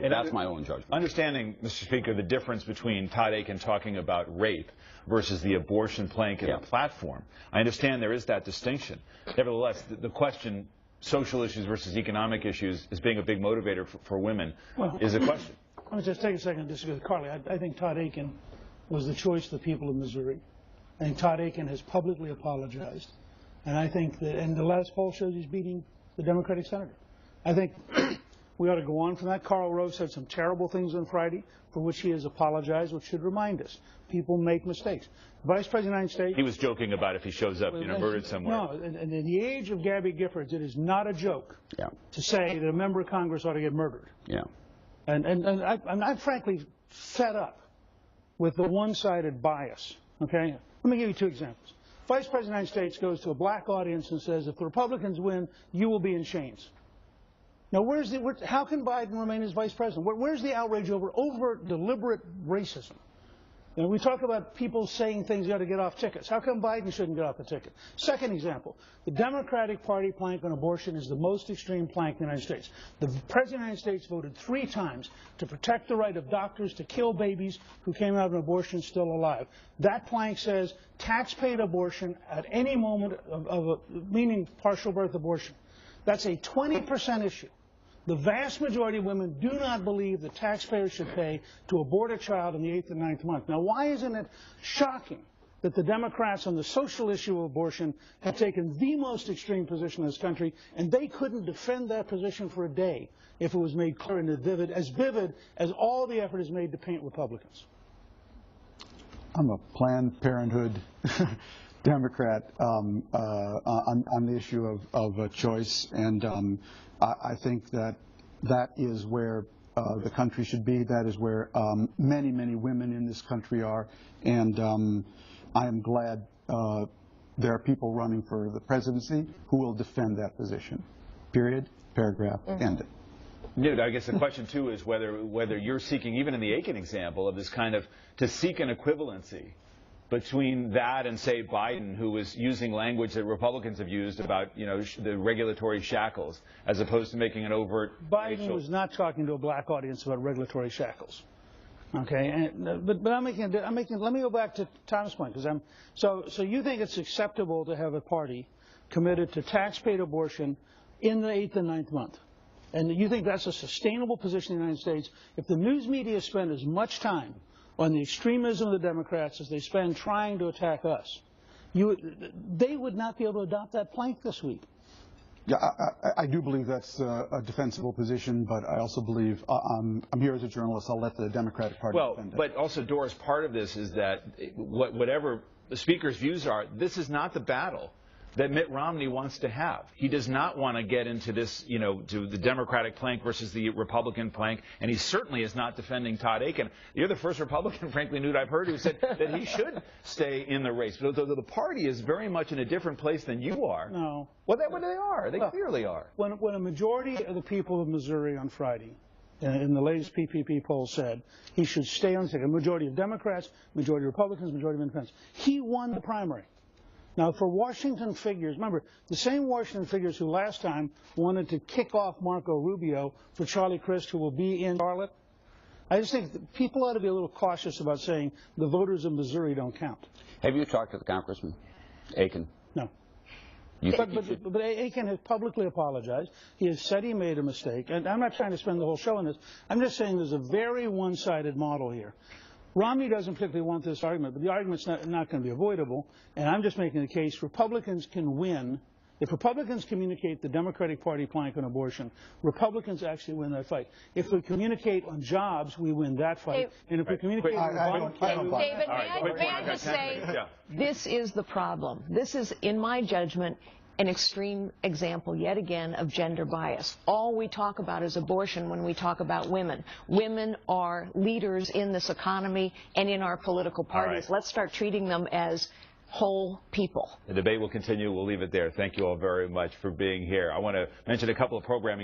And that's my own judgment. Understanding, Mr. Speaker, the difference between Todd Akin talking about rape versus the abortion plank in the platform, I understand there is that distinction. Nevertheless, the question, social issues versus economic issues, as being a big motivator for women, is a question. Let me just take a second to disagree with Carly. I think Todd Akin was the choice of the people of Missouri. I think Todd Akin has publicly apologized. And I think that, and the last poll shows he's beating the Democratic senator. I think we ought to go on from that. Karl Rove said some terrible things on Friday for which he has apologized, which should remind us. People make mistakes. The Vice President of the United States... He was joking about if he shows up, murdered somewhere. No, and in the age of Gabby Giffords, it is not a joke to say that a member of Congress ought to get murdered. And I'm frankly fed up with the one-sided bias, okay? Let me give you two examples. Vice President of the United States goes to a black audience and says, if the Republicans win, you will be in chains. Now, how can Biden remain as vice president? Where's the outrage over deliberate racism? And we talk about people saying things you got to get off tickets. How come Biden shouldn't get off the ticket? Second example, the Democratic Party plank on abortion is the most extreme plank in the United States. The President of the United States voted 3 times to protect the right of doctors to kill babies who came out of an abortion still alive. That plank says tax-paid abortion at any moment meaning partial birth abortion. That's a 20% issue. The vast majority of women do not believe that taxpayers should pay to abort a child in the 8th and 9th month. Now, why isn't it shocking that the Democrats on the social issue of abortion have taken the most extreme position in this country, and they couldn't defend that position for a day if it was made clear and vivid as all the effort is made to paint Republicans? I'm a Planned Parenthood Democrat on the issue of choice, and I think that is where the country should be. That is where many, many women in this country are, and I am glad there are people running for the presidency who will defend that position. Period. Paragraph. End it. Newt, I guess the question, too, is whether you're seeking, even in the Akin example, of this kind of, to seek an equivalency between that and, say, Biden, who was using language that Republicans have used about, the regulatory shackles, as opposed to making an overt... Biden was not talking to a black audience about regulatory shackles. Okay, but let me go back to Tom's point, because so you think it's acceptable to have a party committed to tax-paid abortion in the 8th and 9th month? And you think that's a sustainable position in the United States if the news media spend as much time on the extremism of the Democrats as they spend trying to attack us? They would not be able to adopt that plank this week. Yeah, I do believe that's a defensible position, but I also believe I'm here as a journalist. I'll let the Democratic Party defend it. But also, Doris, part of this is that whatever the Speaker's views are, this is not the battle that Mitt Romney wants to have. He does not want to get into this, to the Democratic plank versus the Republican plank, and he certainly is not defending Todd Akin. You're the first Republican, frankly, Newt, I've heard who said that he should stay in the race. But the party is very much in a different place than you are. No. Well, they are. They clearly are. When a majority of the people of Missouri on Friday, in the latest PPP poll, said he should stay on the ticket, a majority of Democrats, majority of Republicans, majority of independents, he won the primary. Now, for Washington figures, remember, the same Washington figures who last time wanted to kick off Marco Rubio for Charlie Crist, who will be in Charlotte, I just think that people ought to be a little cautious about saying the voters of Missouri don't count. Have you talked to the Congressman Akin? No. But Akin has publicly apologized. He has said he made a mistake. And I'm not trying to spend the whole show on this. I'm just saying there's a very one-sided model here. Romney doesn't particularly want this argument, but the argument's not going to be avoidable. And I'm just making the case Republicans can win. If Republicans communicate the Democratic Party plank on abortion, Republicans actually win that fight. If we communicate on jobs, we win that fight. And if we communicate on Obamacare, we win. David, may I just say, this is the problem. This is, in my judgment, an extreme example, yet again, of gender bias. All we talk about is abortion when we talk about women. Women are leaders in this economy and in our political parties. Let's start treating them as whole people. The debate will continue. We'll leave it there. Thank you all very much for being here. I want to mention a couple of programming